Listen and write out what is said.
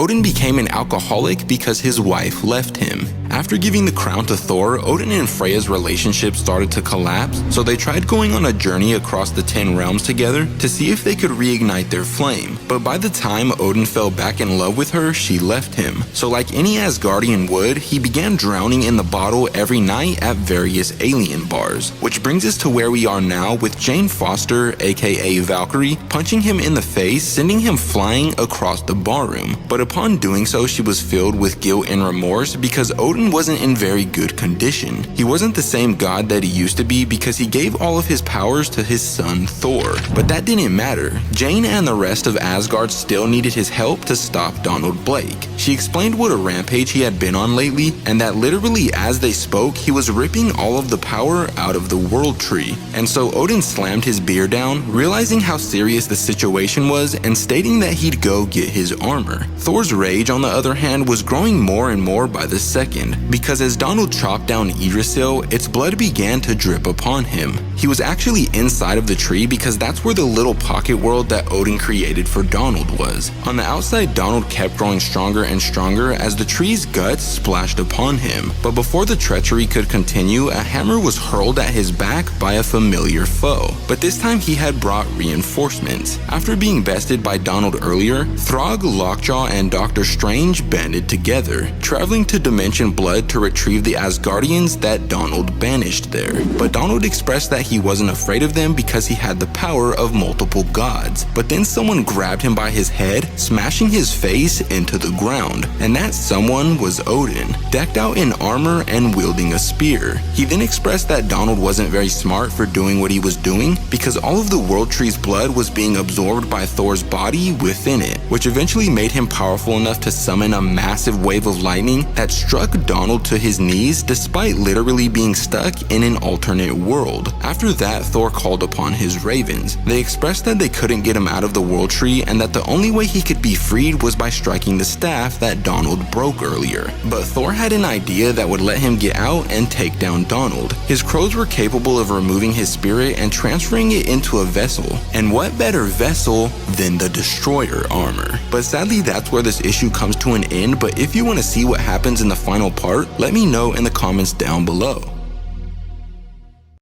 Odin became an alcoholic because his wife left him. After giving the crown to Thor, Odin and Freya's relationship started to collapse, so they tried going on a journey across the 10 realms together to see if they could reignite their flame. But by the time Odin fell back in love with her, she left him. So like any Asgardian would, he began drowning in the bottle every night at various alien bars. Which brings us to where we are now with Jane Foster, aka Valkyrie, punching him in the face, sending him flying across the barroom. But upon doing so, she was filled with guilt and remorse because Odin wasn't in very good condition. He wasn't the same god that he used to be because he gave all of his powers to his son Thor. But that didn't matter. Jane and the rest of Asgard still needed his help to stop Donald Blake. She explained what a rampage he had been on lately, and that literally as they spoke, he was ripping all of the power out of the World Tree. And so Odin slammed his beer down, realizing how serious the situation was and stating that he'd go get his armor. Thor's rage, on the other hand, was growing more and more by the second, because as Donald chopped down Yggdrasil, its blood began to drip upon him. He was actually inside of the tree because that's where the little pocket world that Odin created for Donald was. On the outside, Donald kept growing stronger and stronger as the tree's guts splashed upon him. But before the treachery could continue, a hammer was hurled at his back by a familiar foe. But this time he had brought reinforcements. After being bested by Donald earlier, Throg, Lockjaw, and Doctor Strange banded together, traveling to Dimension Blood to retrieve the Asgardians that Donald banished there. But Donald expressed that he wasn't afraid of them because he had the power of multiple gods. But then someone grabbed him by his head, smashing his face into the ground. And that someone was Odin, decked out in armor and wielding a spear. He then expressed that Donald wasn't very smart for doing what he was doing because all of the World Tree's blood was being absorbed by Thor's body within it, which eventually made him powerful enough to summon a massive wave of lightning that struck Donald to his knees despite literally being stuck in an alternate world. After that, Thor called upon his ravens. They expressed that they couldn't get him out of the World Tree and that the only way he could be freed was by striking the staff that Donald broke earlier. But Thor had an idea that would let him get out and take down Donald. His crows were capable of removing his spirit and transferring it into a vessel. And what better vessel than the Destroyer armor? But sadly, that's where this issue comes to an end. But if you want to see what happens in the final part, let me know in the comments down below.